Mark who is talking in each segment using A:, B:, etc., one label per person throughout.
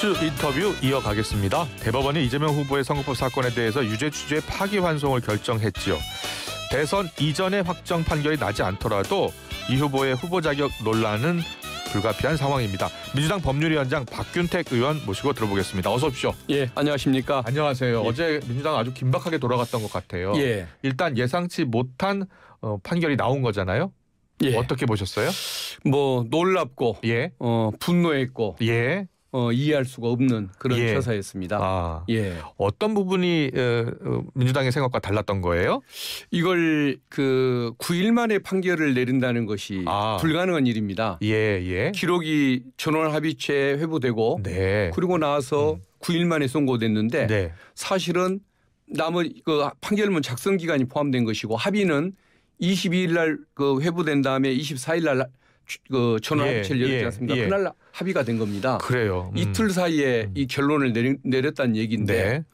A: 뉴스 인터뷰 이어가겠습니다. 대법원이 이재명 후보의 선거법 사건에 대해서 유죄 취지의 파기환송을 결정했지요. 대선 이전에 확정 판결이 나지 않더라도 이 후보의 후보 자격 논란은 불가피한 상황입니다. 민주당 법률위원장 박균택 의원 모시고 들어보겠습니다. 어서 오십시오.
B: 예, 안녕하십니까.
A: 안녕하세요.
B: 예.
A: 어제 민주당 아주 긴박하게 돌아갔던 것 같아요.
B: 예.
A: 일단 예상치 못한 판결이 나온 거잖아요.
B: 예.
A: 어떻게 보셨어요?
B: 뭐 놀랍고
A: 예.
B: 분노했고
A: 예.
B: 이해할 수가 없는 그런
A: 예.
B: 처사였습니다.
A: 아.
B: 예.
A: 어떤 부분이 민주당의 생각과 달랐던 거예요?
B: 이걸 그 9일 만에 판결을 내린다는 것이 불가능한 일입니다.
A: 예, 예.
B: 기록이 전원 합의체 회부되고
A: 네.
B: 그리고 나서 9일 만에 선고됐는데
A: 네.
B: 사실은 나머지 그 판결문 작성 기간이 포함된 것이고 합의는 22일 날 그 회부된 다음에 24일 날 그 전원 합의체를 열었지 않습니까? 그날 합의가 된 겁니다.
A: 그래요.
B: 이틀 사이에 이 결론을 내렸다는 얘기인데
A: 네.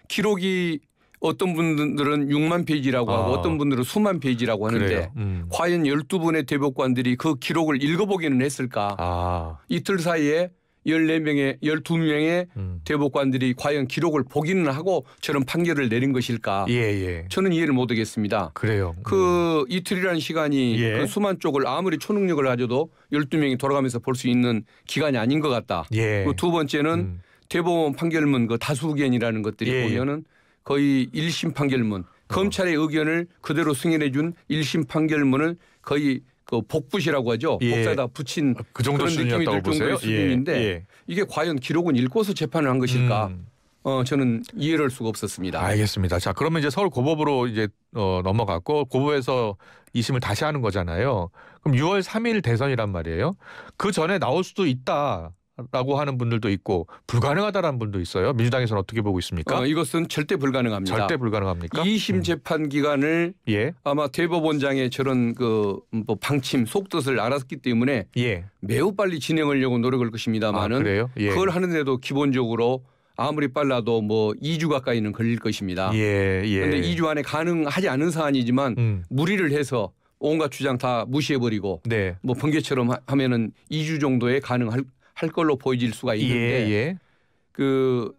B: 기록이 어떤 분들은 6만 페이지라고 하고 어떤 분들은 수만 페이지라고 하는데 과연 12분의 대법관들이 그 기록을 읽어보기는 했을까? 이틀 사이에 14명의 12명의 대법관들이 과연 기록을 보기는 하고 저런 판결을 내린 것일까?
A: 예.
B: 저는 이해를 못하겠습니다.
A: 그래요.
B: 그 이틀이라는 시간이 그 수만 쪽을 아무리 초능력을 가져도 12명이 돌아가면서 볼 수 있는 기간이 아닌 것 같다.
A: 예.
B: 두 번째는 대법원 판결문 그 다수 의견이라는 것들이 보면은 거의 1심 판결문 검찰의 의견을 그대로 승인해 준 1심 판결문을 거의 그 복붙이라고 하죠. 복사에다 붙인
A: 그 정도
B: 그런 느낌이 들 정도의 수준인데 이게 과연 기록은 읽고서 재판을 한 것일까? 저는 이해를 할 수가 없었습니다.
A: 알겠습니다. 자, 그러면 이제 서울 고법으로 이제 넘어갔고 고법에서 2심을 다시 하는 거잖아요. 그럼 6월 3일 대선이란 말이에요. 그 전에 나올 수도 있다라고 하는 분들도 있고 불가능하다라는 분도 있어요. 민주당에서는 어떻게 보고 있습니까?
B: 이것은 절대 불가능합니다.
A: 절대 불가능합니까?
B: 2심 재판 기간을 아마 대법원장의 저런 그 뭐 방침 속뜻을 알았기 때문에 매우 빨리 진행하려고 노력할 것입니다만은
A: 그래요?
B: 그걸 하는데도 기본적으로 아무리 빨라도 뭐 2주 가까이는 걸릴 것입니다. 그런데 2주 안에 가능하지 않은 사안이지만 무리를 해서 온갖 주장 다 무시해버리고 뭐 번개처럼 하면은 2주 정도에 가능할 걸로 보여질 수가 있는데 그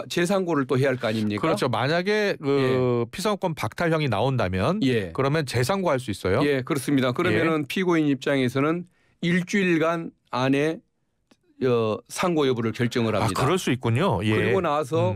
B: 재상고를 또 해야 할 거 아닙니까?
A: 그렇죠. 만약에 그 피선권 박탈형이 나온다면 그러면 재상고할 수 있어요?
B: 예, 그렇습니다. 그러면은 피고인 입장에서는 일주일간 안에 상고 여부를 결정을 합니다.
A: 그럴 수 있군요.
B: 그리고 나서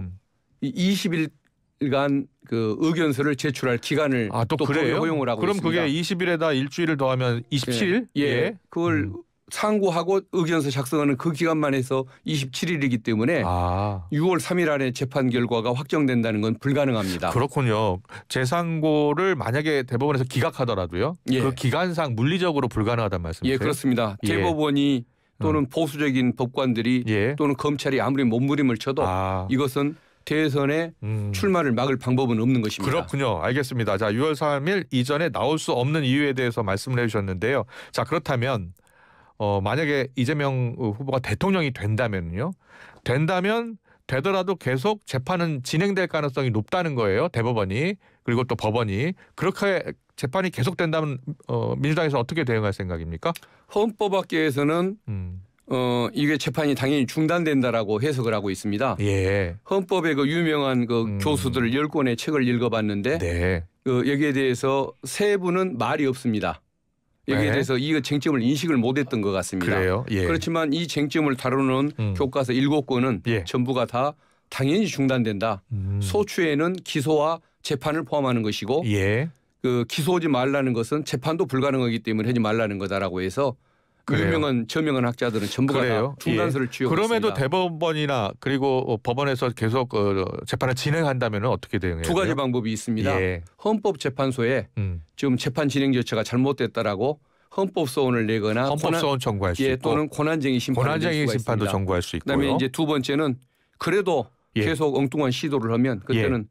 B: 20일간 그 의견서를 제출할 기간을
A: 또 법이
B: 허용을 하고
A: 그럼
B: 있습니다.
A: 그게 20일에다 일주일을 더하면 27일?
B: 그걸 상고하고 의견서 작성하는 그 기간만 해서 27일이기 때문에 6월 3일 안에 재판 결과가 확정된다는 건 불가능합니다.
A: 그렇군요. 재상고를 만약에 대법원에서 기각하더라도요. 그 기간상 물리적으로 불가능하다는 말씀이세요?
B: 예, 그렇습니다. 대법원이 또는 보수적인 법관들이 또는 검찰이 아무리 몸부림을 쳐도 이것은 대선에 출마를 막을 방법은 없는 것입니다.
A: 그렇군요. 알겠습니다. 자, 6월 3일 이전에 나올 수 없는 이유에 대해서 말씀을 해주셨는데요. 자, 그렇다면 만약에 이재명 후보가 대통령이 된다면 되더라도 계속 재판은 진행될 가능성이 높다는 거예요. 대법원이 그리고 또 법원이. 그렇게 재판이 계속된다면 민주당에서 어떻게 대응할 생각입니까?
B: 헌법학계에서는 이게 재판이 당연히 중단된다라고 해석을 하고 있습니다. 헌법의 그 유명한 그 교수들 10권의 책을 읽어봤는데 여기에 대해서 세 분은 말이 없습니다. 여기에 대해서 이 쟁점을 인식을 못했던 것 같습니다.
A: 그래요?
B: 그렇지만 이 쟁점을 다루는 교과서 7권은 전부가 다 당연히 중단된다. 소추에는 기소와 재판을 포함하는 것이고 그 기소하지 말라는 것은 재판도 불가능하기 때문에 하지 말라는 거다라고 해서 유명한 저명한 학자들은 전부가 다 중단서를 취하고
A: 그럼에도
B: 있습니다.
A: 대법원이나 그리고 법원에서 계속 재판을 진행한다면 어떻게 대응해요?
B: 두 가지 방법이 있습니다. 헌법재판소에 지금 재판 진행 절차가 잘못됐다라고 헌법소원을 내거나
A: 헌법소원 청구할 수 있고
B: 또는 권한쟁의
A: 심판도 청구할 수 있고요.
B: 그다음에 이제 두 번째는 그래도 계속 엉뚱한 시도를 하면 그때는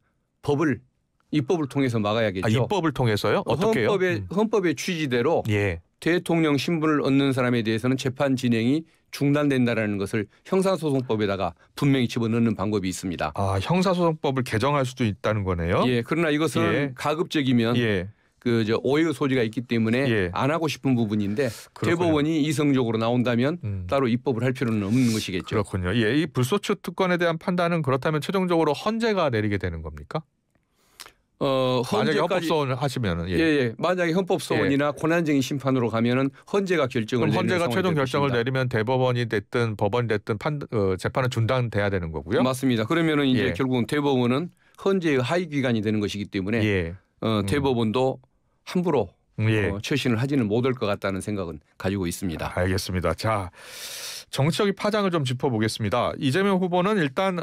B: 입법을 통해서 막아야겠죠.
A: 입법을 통해서요? 어떻게요?
B: 헌법의 취지대로 대통령 신분을 얻는 사람에 대해서는 재판 진행이 중단된다라는 것을 형사소송법에다가 분명히 집어넣는 방법이 있습니다.
A: 형사소송법을 개정할 수도 있다는 거네요.
B: 그러나 이것은 가급적이면 오해의 소지가 있기 때문에
A: 예.
B: 안 하고 싶은 부분인데
A: 그렇군요.
B: 대법원이 이성적으로 나온다면 따로 입법을 할 필요는 없는 것이겠죠.
A: 그렇군요. 예, 이 불소추 특권에 대한 판단은 그렇다면 최종적으로 헌재가 내리게 되는 겁니까? 만약에 헌법소원을 하시면은
B: 예. 만약에 헌법소원이나 권한쟁의 심판으로 가면은 헌재가 결정을
A: 그럼 헌재가 최종 결정을
B: 것입니다.
A: 내리면 대법원이 됐든 법원이 됐든 재판은 중단돼야 되는 거고요.
B: 맞습니다. 그러면은 이제
A: 예.
B: 결국은 대법원은 헌재의 하위 기관이 되는 것이기 때문에
A: 예.
B: 대법원도 함부로
A: 예.
B: 처신을 하지는 못할 것 같다는 생각은 가지고 있습니다.
A: 알겠습니다. 자, 정치적인 파장을 좀 짚어보겠습니다. 이재명 후보는 일단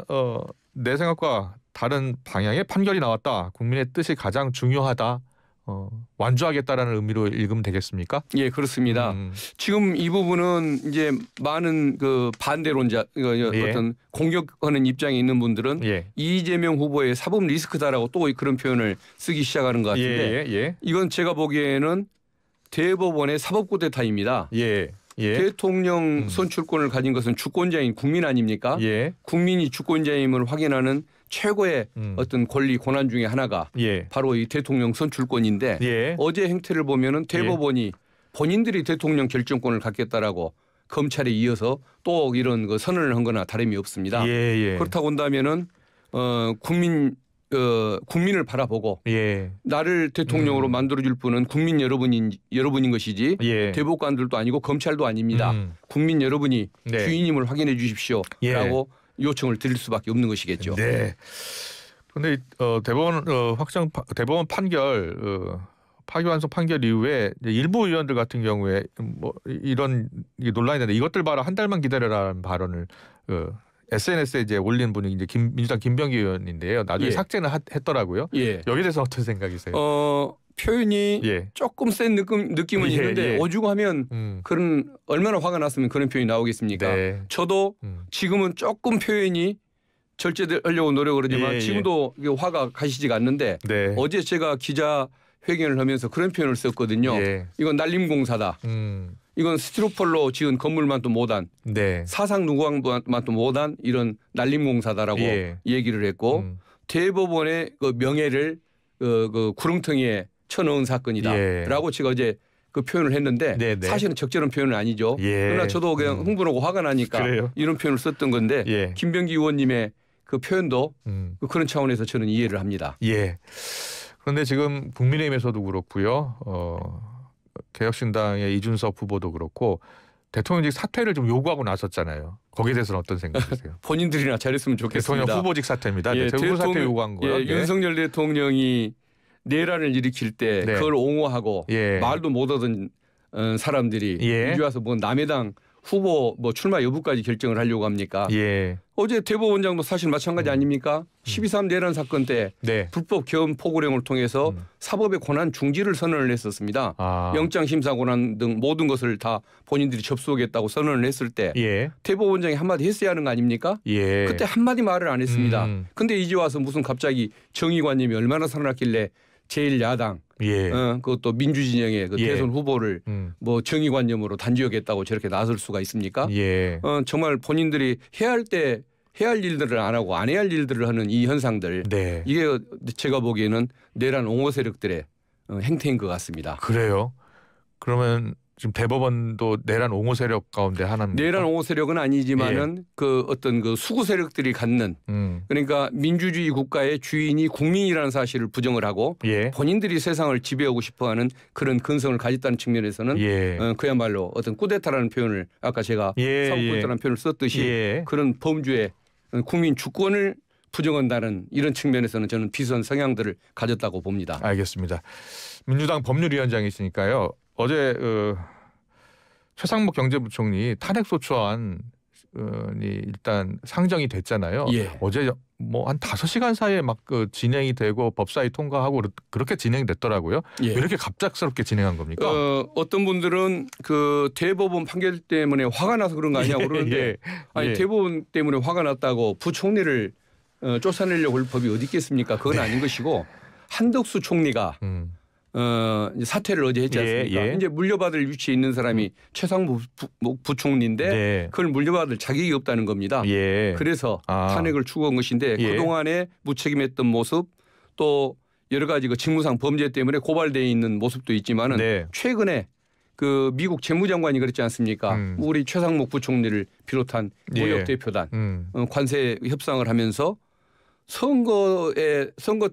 A: 내 생각과 다른 방향의 판결이 나왔다. 국민의 뜻이 가장 중요하다. 완주하겠다라는 의미로 읽으면 되겠습니까?
B: 예, 그렇습니다. 지금 이 부분은 이제 많은 그 반대론자
A: 예.
B: 어떤 공격하는 입장에 있는 분들은
A: 예.
B: 이재명 후보의 사법 리스크다라고 또 그런 표현을 쓰기 시작하는 것 같은데
A: 예.
B: 이건 제가 보기에는 대법원의 사법 쿠데타입니다.
A: 예.
B: 대통령 선출권을 가진 것은 주권자인 국민 아닙니까?
A: 예.
B: 국민이 주권자임을 확인하는 최고의 어떤 권리 권한 중에 하나가 바로 이 대통령 선출권인데 어제 행태를 보면은 대법원이 본인들이 대통령 결정권을 갖겠다라고 검찰에 이어서 또 이런 그 선언을 한 거나 다름이 없습니다. 그렇다고 한다면은 국민을 바라보고 나를 대통령으로 만들어줄 분은 국민 여러분인 것이지 대법관들도 아니고 검찰도 아닙니다. 국민 여러분이 주인임을 확인해 주십시오라고 요청을 드릴 수밖에 없는 것이겠죠.
A: 네. 그런데 대법원 판결 파기환송 판결 이후에 일부 의원들 같은 경우에 뭐 이런 논란이 되는데 이것들 봐라 한 달만 기다려라는 발언을 SNS에 이제 올린 분이 이제 민주당 김병기 의원인데요. 나중에 삭제는 했더라고요. 여기에 대해서 어떤 생각이세요?
B: 표현이 조금 센 느낌은 있는데 오죽하면 그런 얼마나 화가 났으면 그런 표현이 나오겠습니까? 저도 지금은 조금 표현이 절제하려고 노력을 하지만 지금도 화가 가시지가 않는데 어제 제가 기자회견을 하면서 그런 표현을 썼거든요. 이건 날림공사다. 이건 스티로폴로 지은 건물만도 못한 사상 누구만도 못한 이런 날림공사다라고 얘기를 했고 대법원의 그 명예를 그 구렁텅이에 쳐넣은 사건이다라고 제가 어제 그 표현을 했는데 사실은 적절한 표현은 아니죠. 그러나 저도 그냥 흥분하고 화가 나니까 이런 표현을 썼던 건데 김병기 의원님의 그 표현도 그런 차원에서 저는 이해를 합니다.
A: 그런데 지금 국민의힘에서도 그렇고요. 개혁신당의 이준석 후보도 그렇고 대통령직 사퇴를 좀 요구하고 나섰잖아요. 거기에 대해서는 어떤 생각이세요?
B: 본인들이나 잘했으면 좋겠습니다.
A: 대통령 후보직 사퇴입니다. 대통령 사퇴 요구한 거예요.
B: 윤석열 대통령이 내란을 일으킬 때 그걸 옹호하고 말도 못하던 사람들이 이제 와서 뭐 남의 당 후보 뭐 출마 여부까지 결정을 하려고 합니까? 어제 대법원장도 사실 마찬가지 아닙니까? 12.3 내란 사건 때 불법 계엄 포고령을 통해서 사법의 권한 중지를 선언을 했었습니다. 영장 심사 권한 등 모든 것을 다 본인들이 접수하겠다고 선언을 했을 때 대법원장이 한마디 했어야 하는 거 아닙니까? 그때 한마디 말을 안 했습니다. 근데 이제 와서 무슨 갑자기 정의관님이 얼마나 살아났길래 제1야당 그것도 민주진영의 그 대선 후보를 뭐 정의관념으로 단죄하겠다고 저렇게 나설 수가 있습니까? 정말 본인들이 해야 할 일들을 안 하고 안 해야 할 일들을 하는 이 현상들 이게 제가 보기에는 내란 옹호 세력들의 행태인 것 같습니다.
A: 그래요? 그러면 지금 대법원도 내란 옹호 세력 가운데 하나입니까?
B: 내란 옹호 세력은 아니지만은 그 어떤 그 수구 세력들이 갖는 그러니까 민주주의 국가의 주인이 국민이라는 사실을 부정을 하고 본인들이 세상을 지배하고 싶어하는 그런 근성을 가졌다는 측면에서는 그야말로 어떤 쿠데타라는 표현을 아까 제가 사법 쿠데타라는 표현을 썼듯이 그런 범주의 국민 주권을 부정한다는 이런 측면에서는 저는 비슷한 성향들을 가졌다고 봅니다.
A: 알겠습니다. 민주당 법률위원장이시니까요. 어제 최상목 경제부총리 탄핵소추안이 일단 상정이 됐잖아요. 어제 뭐 한 5시간 사이에 막 진행이 되고 법사위 통과하고 그렇게 진행이 됐더라고요. 왜 이렇게 갑작스럽게 진행한 겁니까?
B: 어떤 분들은 그 대법원 판결 때문에 화가 나서 그런 거 아니냐고 그러는데 아니 대법원 때문에 화가 났다고 부총리를 쫓아내려고 할 법이 어디 있겠습니까? 그건 아닌 것이고 한덕수 총리가 사퇴를 어제 했지 않습니까? 이제 물려받을 위치에 있는 사람이 최상목 부총리인데 그걸 물려받을 자격이 없다는 겁니다. 그래서 탄핵을 추구한 것인데 그동안에 무책임했던 모습 또 여러 가지 그 직무상 범죄 때문에 고발되어 있는 모습도 있지만은
A: 네.
B: 최근에 그 미국 재무장관이 그랬지 않습니까? 우리 최상목 부총리를 비롯한 무역 대표단 관세 협상을 하면서 선거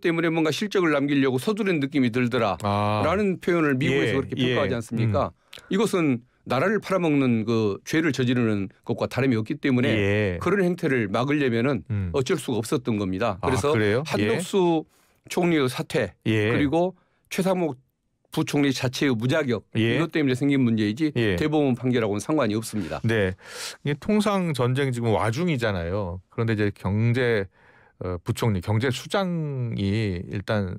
B: 때문에 뭔가 실적을 남기려고 서두른 느낌이 들더라라는 표현을 미국에서 그렇게 평가하지 않습니까? 이것은 나라를 팔아먹는 그 죄를 저지르는 것과 다름이 없기 때문에 그런 행태를 막으려면은 어쩔 수가 없었던 겁니다. 그래서 한덕수 총리의 사퇴 그리고 최상목 부총리 자체의 무자격 이것 때문에 생긴 문제이지 대법원 판결하고는 상관이 없습니다.
A: 네, 이게 통상 전쟁 지금 와중이잖아요. 그런데 이제 부총리 경제수장이 일단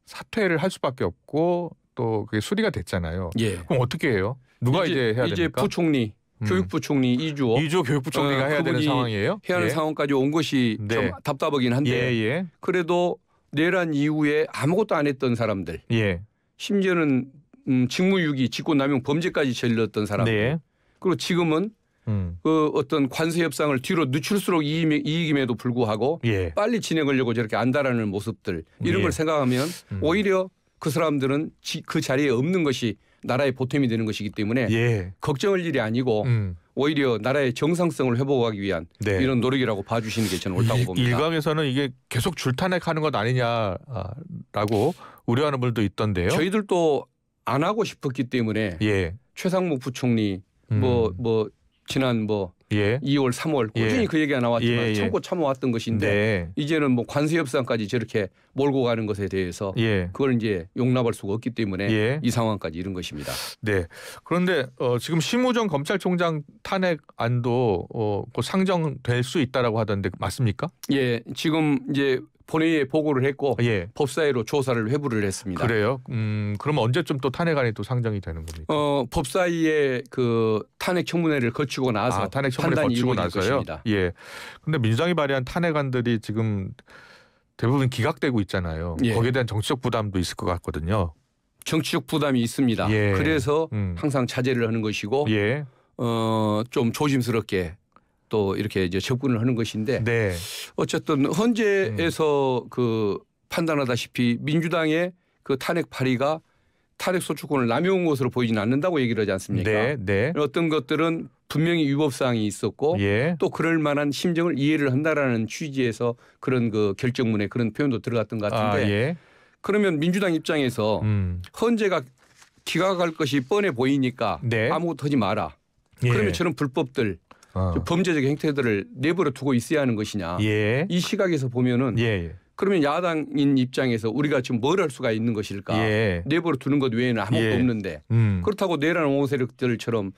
A: 사퇴를 할 수밖에 없고 또 그게 수리가 됐잖아요. 그럼 어떻게 해요? 누가 이제 해야 됩니까?
B: 이제 부총리, 교육부총리 이주호
A: 교육부총리가 해야 되는 상황이에요?
B: 해야 하는 상황까지 온 것이 좀 답답하긴 한데 그래도 내란 이후에 아무것도 안 했던 사람들 심지어는 직무유기, 직권남용 범죄까지 저질렀던 사람들 그리고 지금은 그 어떤 관세 협상을 뒤로 늦출수록 이익임에도 불구하고 빨리 진행하려고 저렇게 안달하는 모습들 이런 걸 생각하면 오히려 그 사람들은 그 자리에 없는 것이 나라의 보탬이 되는 것이기 때문에 걱정할 일이 아니고 오히려 나라의 정상성을 회복하기 위한 이런 노력이라고 봐주시는 게 저는 옳다고 봅니다.
A: 일각에서는 이게 계속 줄탄핵하는 것 아니냐라고 우려하는 분들도 있던데요.
B: 저희들도 안 하고 싶었기 때문에 최상목 부총리 지난 2월, 3월 꾸준히 그 얘기가 나왔지만 참고 참아왔던 것인데 이제는 관세 협상까지 저렇게 몰고 가는 것에 대해서 그걸 이제 용납할 수가 없기 때문에 이 상황까지 이른 것입니다.
A: 네. 그런데 지금 심우정 검찰총장 탄핵안도 곧 상정될 수 있다라고 하던데 맞습니까?
B: 지금 이제 본회의에 보고를 했고 법사위로 조사를 회부를 했습니다.
A: 그래요? 그러면 언제쯤 또 탄핵안이 또 상정이 되는 겁니까?
B: 법사위의 그 탄핵 청문회를 거치고 나서
A: 탄핵 청문회 거치고 나서요. 그런데 민주당이 발의한 탄핵안들이 지금 대부분 기각되고 있잖아요. 거기에 대한 정치적 부담도 있을 것 같거든요.
B: 정치적 부담이 있습니다. 그래서 항상 자제를 하는 것이고 좀 조심스럽게 또 이렇게 이제 접근을 하는 것인데 어쨌든 헌재에서 그 판단하다시피 민주당의 그 탄핵 발의가 탄핵 소추권을 남용한 것으로 보이지는 않는다고 얘기를 하지 않습니까? 어떤 것들은 분명히 위법 사항이 있었고 또 그럴 만한 심정을 이해를 한다라는 취지에서 그런 그 결정문에 그런 표현도 들어갔던 것 같은데 그러면 민주당 입장에서 헌재가 기각할 것이 뻔해 보이니까 아무것도 하지 마라. 그러면 저런 불법들 범죄적 행태들을 내버려 두고 있어야 하는 것이냐. 이 시각에서 보면은 그러면 야당인 입장에서 우리가 지금 뭘 할 수가 있는 것일까. 내버려 두는 것 외에는 아무것도 없는데 그렇다고 내란 옹호 세력들처럼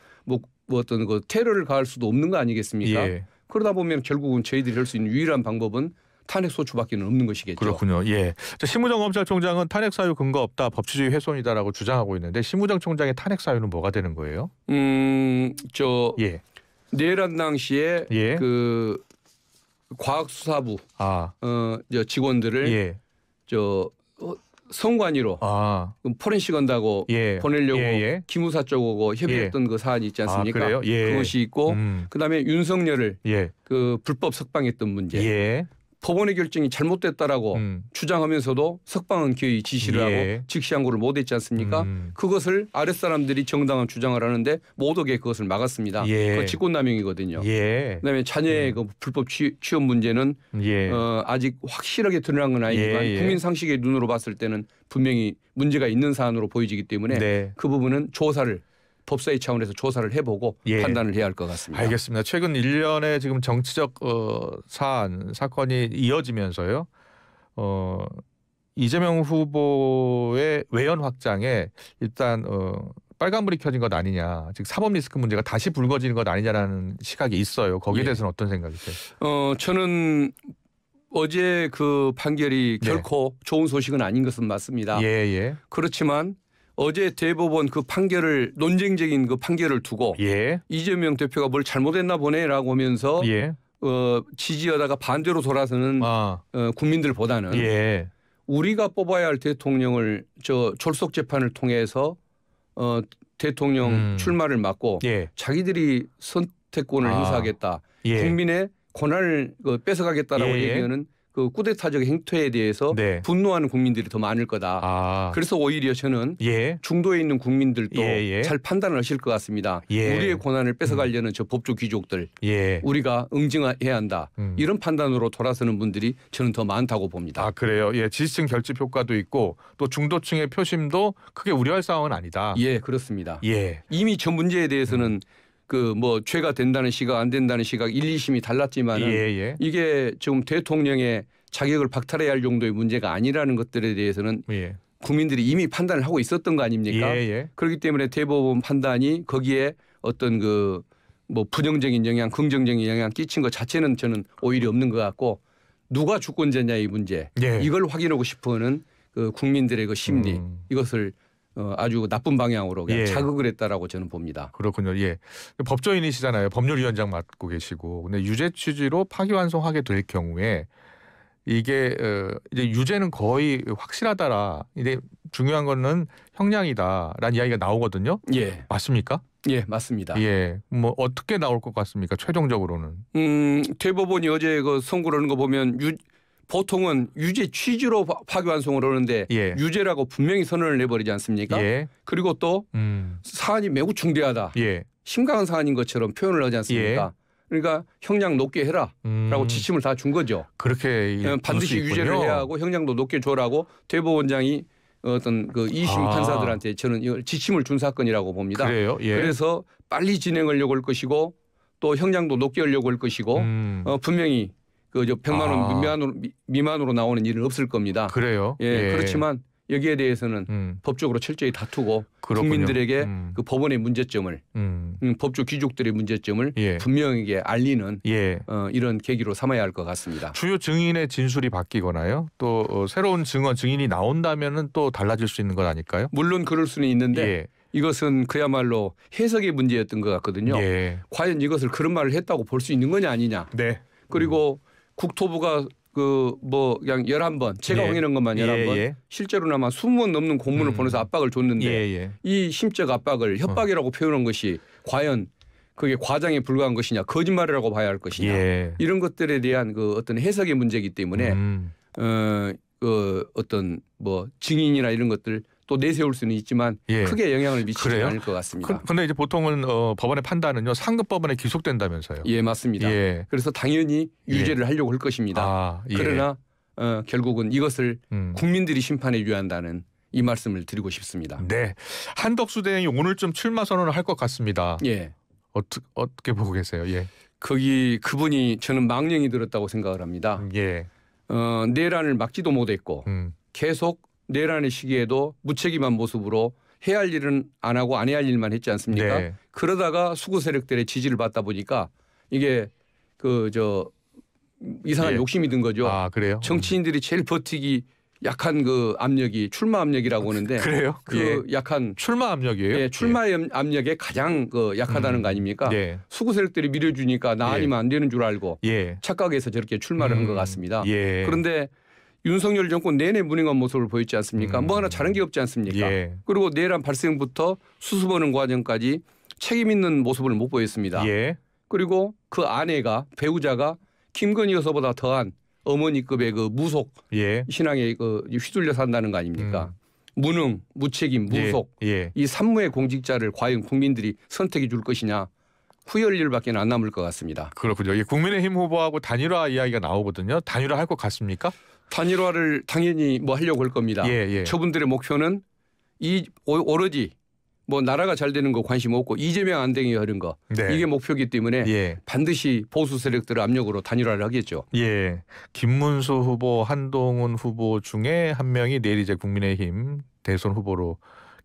B: 어떤 그 테러를 가할 수도 없는 거 아니겠습니까? 그러다 보면 결국은 저희들이 할 수 있는 유일한 방법은 탄핵 소추밖에는 없는 것이겠죠.
A: 그렇군요. 심우정 검찰총장은 탄핵 사유 근거 없다, 법치주의 훼손이다라고 주장하고 있는데 심우정 총장의 탄핵 사유는 뭐가 되는 거예요?
B: 내란 당시에 그 과학수사부 직원들을 선관위로 포렌식 한다고 보내려고 기무사 쪽하고 협의했던 그 사안이 있지 않습니까? 그것이 있고 그다음에 윤석열을 그 불법 석방했던 문제. 법원의 결정이 잘못됐다라고 주장하면서도 석방은 기어이 지시를 하고 직시항고를 못했지 않습니까? 그것을 아랫사람들이 정당한 주장을 하는데 못 오게 그것을 막았습니다. 그 직권남용이거든요. 그다음에 자녀의 그 불법 취업 문제는 아직 확실하게 드러난 건 아니지만 국민 상식의 눈으로 봤을 때는 분명히 문제가 있는 사안으로 보여지기 때문에 그 부분은 조사를 법사위 차원에서 조사를 해보고 판단을 해야 할 것 같습니다.
A: 알겠습니다. 최근 1년의 지금 정치적 사건이 이어지면서요. 이재명 후보의 외연 확장에 일단 빨간불이 켜진 것 아니냐. 즉 사법 리스크 문제가 다시 불거지는 것 아니냐라는 시각이 있어요. 거기에 대해서는 어떤 생각이세요?
B: 저는 어제 그 판결이 결코 좋은 소식은 아닌 것은 맞습니다. 그렇지만 어제 대법원 그 판결을 논쟁적인 그 판결을 두고 이재명 대표가 뭘 잘못했나 보네라고 하면서 지지하다가 반대로 돌아서는 국민들보다는 우리가 뽑아야 할 대통령을 졸속 재판을 통해서 대통령 출마를 막고 자기들이 선택권을 행사하겠다. 국민의 권한을 뺏어가겠다라고 얘기하는 그 쿠데타적 행태에 대해서
A: 네.
B: 분노하는 국민들이 더 많을 거다. 그래서 오히려 저는
A: 예.
B: 중도에 있는 국민들도
A: 예.
B: 잘 판단을 하실 것 같습니다.
A: 예.
B: 우리의 권한을 뺏어가려는 저 법조 귀족들
A: 예.
B: 우리가 응징해야 한다. 이런 판단으로 돌아서는 분들이 저는 더 많다고 봅니다.
A: 그래요. 예, 지지층 결집 효과도 있고 또 중도층의 표심도 크게 우려할 상황은 아니다.
B: 예, 그렇습니다.
A: 예.
B: 이미 저 문제에 대해서는 그 뭐 죄가 된다는 시각 안 된다는 시각 1, 2심이 달랐지만은 이게 지금 대통령의 자격을 박탈해야 할 정도의 문제가 아니라는 것들에 대해서는 국민들이 이미 판단을 하고 있었던 거 아닙니까? 그렇기 때문에 대법원 판단이 거기에 어떤 그 뭐 부정적인 영향, 긍정적인 영향 끼친 것 자체는 저는 오히려 없는 것 같고 누가 주권자냐의 문제 이걸 확인하고 싶어하는 그 국민들의 그 심리 이것을 아주 나쁜 방향으로 그냥 자극을 했다라고 저는 봅니다.
A: 그렇군요. 예. 법조인이시잖아요. 법률위원장 맡고 계시고. 근데 유죄 취지로 파기환송하게 될 경우에 이게 이제 유죄는 거의 확실하다라. 이제 중요한 거는 형량이다라는 이야기가 나오거든요.
B: 예.
A: 맞습니까?
B: 예, 맞습니다.
A: 예. 뭐 어떻게 나올 것 같습니까? 최종적으로는.
B: 대법원이 어제 그 선고를 하는 거 보면 보통은 유죄 취지로 파기환송을 하는데 유죄라고 분명히 선언을 내버리지 않습니까? 그리고 또 사안이 매우 중대하다. 심각한 사안인 것처럼 표현을 하지 않습니까? 그러니까 형량 높게 해라라고 지침을 다 준 거죠.
A: 그렇게
B: 반드시 유죄를 해야 하고 형량도 높게 줘라고 대법원장이 어떤 그 2심 판사들한테 저는 이걸 지침을 준 사건이라고 봅니다.
A: 그래요?
B: 그래서 빨리 진행하려고 할 것이고 또 형량도 높게 하려고 할 것이고 분명히 그저 100만 원 미만으로 나오는 일은 없을 겁니다.
A: 그래요?
B: 그렇지만 여기에 대해서는 법적으로 철저히 다투고 국민들에게 그 법원의 문제점을 법조 귀족들의 문제점을 분명하게 알리는 이런 계기로 삼아야 할 것 같습니다.
A: 주요 증인의 진술이 바뀌거나요? 또 새로운 증인이 나온다면은 또 달라질 수 있는 건 아닐까요?
B: 물론 그럴 수는 있는데 이것은 그야말로 해석의 문제였던 것 같거든요. 과연 이것을 그런 말을 했다고 볼 수 있는 거냐 아니냐. 그리고 국토부가 그 뭐 그냥 11번 제가 확인한 것만 11번 실제로는 아마 20번 넘는 공문을 보내서 압박을 줬는데 이 심적 압박을 협박이라고 표현한 것이 과연 그게 과장에 불과한 것이냐 거짓말이라고 봐야 할 것이냐 이런 것들에 대한 그 어떤 해석의 문제이기 때문에 그 어떤 뭐 증인이나 이런 것들 또 내세울 수는 있지만 크게 영향을 미치지 않을 것 같습니다.
A: 그런데 이제 보통은 법원의 판단은요 상급법원에 기속된다면서요.
B: 예, 맞습니다. 그래서 당연히 유죄를 하려고 할 것입니다. 그러나 결국은 이것을 국민들이 심판해 줘야 한다는 이 말씀을 드리고 싶습니다.
A: 네, 한덕수 대행이 오늘쯤 출마 선언을 할 것 같습니다. 어떻게 보고 계세요?
B: 그분이 저는 망령이 들었다고 생각을 합니다. 내란을 막지도 못했고 계속 내란의 시기에도 무책임한 모습으로 해야 할 일은 안 하고 안 해야 할 일만 했지 않습니까? 그러다가 수구 세력들의 지지를 받다 보니까 이게 이상한 욕심이 든 거죠.
A: 그래요?
B: 정치인들이 제일 버티기 약한 그 압력이 출마 압력이라고 하는데
A: 그래요?
B: 약한
A: 출마 압력이에요?
B: 출마 압력에 가장 약하다는 거 아닙니까? 수구 세력들이 밀어주니까 나 아니면 안 되는 줄 알고 착각해서 저렇게 출마를 한 것 같습니다. 그런데 윤석열 정권 내내 무능한 모습을 보였지 않습니까? 뭐 하나 잘한 게 없지 않습니까? 그리고 내란 발생부터 수습하는 과정까지 책임 있는 모습을 못 보였습니다. 그리고 그 아내가 배우자가 김건희 여사보다 더한 어머니급의 그 무속 신앙에 그 휘둘려 산다는 거 아닙니까? 무능, 무책임, 무속 이 산무의 공직자를 과연 국민들이 선택해 줄 것이냐 후회할 일밖에 안 남을 것 같습니다.
A: 그렇군요. 국민의힘 후보하고 단일화 이야기가 나오거든요. 단일화 할 것 같습니까?
B: 단일화를 당연히 뭐 하려고 할 겁니다. 저분들의 목표는 오로지 뭐 나라가 잘 되는 거 관심 없고 이재명 안 되게 하는 거 이게 목표이기 때문에 반드시 보수 세력들의 압력으로 단일화를 하겠죠.
A: 김문수 후보, 한동훈 후보 중에 한 명이 내일 이제 국민의힘 대선 후보로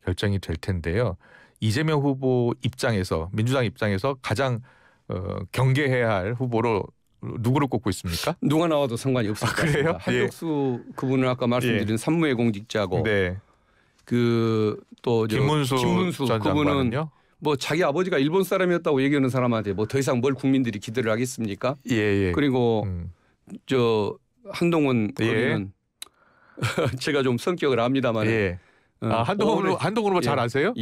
A: 결정이 될 텐데요. 이재명 후보 입장에서 민주당 입장에서 가장 경계해야 할 후보로 누구를 꼽고 있습니까?
B: 누가 나와도 상관이 없을 것 같습니다. 한덕수 그분은 아까 말씀드린 산무의 공직자고 그 또
A: 김문수 전
B: 그분은
A: 장관은요?
B: 뭐 자기 아버지가 일본 사람이었다고 얘기하는 사람한테 뭐 더 이상 뭘 국민들이 기대를 하겠습니까? 그리고 한동훈 그분은 제가 좀 성격을 압니다만
A: 한동훈 후보 잘 아세요?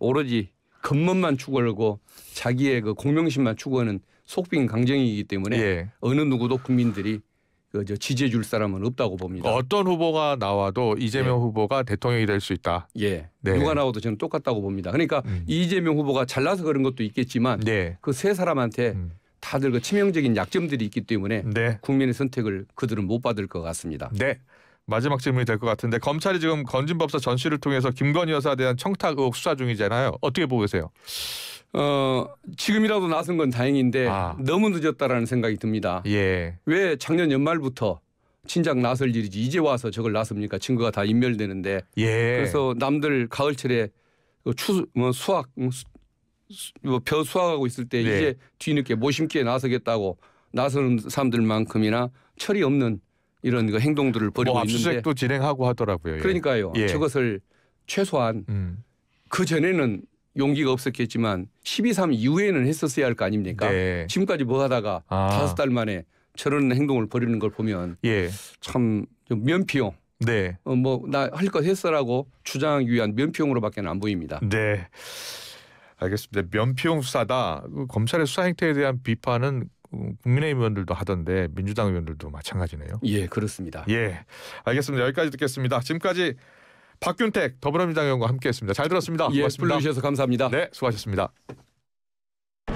B: 오로지 겉멋만 추구하고 자기의 그 공명심만 추구하는 속빈 강정이기 때문에 어느 누구도 국민들이 지지해 줄 사람은 없다고 봅니다.
A: 어떤 후보가 나와도 이재명 후보가 대통령이 될 수 있다.
B: 예. 누가 나와도 저는 똑같다고 봅니다. 그러니까 이재명 후보가 잘나서 그런 것도 있겠지만 그 세 사람한테 다들 그 치명적인 약점들이 있기 때문에 국민의 선택을 그들은 못 받을 것 같습니다.
A: 네. 마지막 질문이 될 것 같은데 검찰이 지금 건진법사 전씨를 통해서 김건희 여사에 대한 청탁 의혹 수사 중이잖아요. 어떻게 보고 계세요?
B: 지금이라도 나선 건 다행인데 너무 늦었다라는 생각이 듭니다. 왜 작년 연말부터 진작 나설 일이지 이제 와서 저걸 나섭니까? 증거가 다 인멸되는데. 그래서 남들 가을철에 수학 벼 수확하고 있을 때 이제 뒤늦게 모심기에 나서겠다고 나서는 사람들만큼이나 철이 없는 이런 그 행동들을 벌이고 있는데.
A: 압수수색도 진행하고 하더라고요.
B: 그러니까요. 저것을 최소한 그 전에는 용기가 없었겠지만 12.3 이후에는 했었어야 할 거 아닙니까? 지금까지 뭐 하다가 5달 만에 저런 행동을 벌이는 걸 보면 참 면피용. 뭐 나 할 것 했어라고 주장하기 위한 면피용으로밖에 안 보입니다.
A: 네. 알겠습니다. 면피용 수사다. 검찰의 수사 행태에 대한 비판은 국민의힘 의원들도 하던데 민주당 의원들도 마찬가지네요.
B: 예, 그렇습니다.
A: 예, 알겠습니다. 여기까지 듣겠습니다. 지금까지 박균택 더불어민주당 의원과 함께했습니다. 잘 들었습니다.
B: 고맙습니다. 불러주셔서 감사합니다.
A: 네, 수고하셨습니다.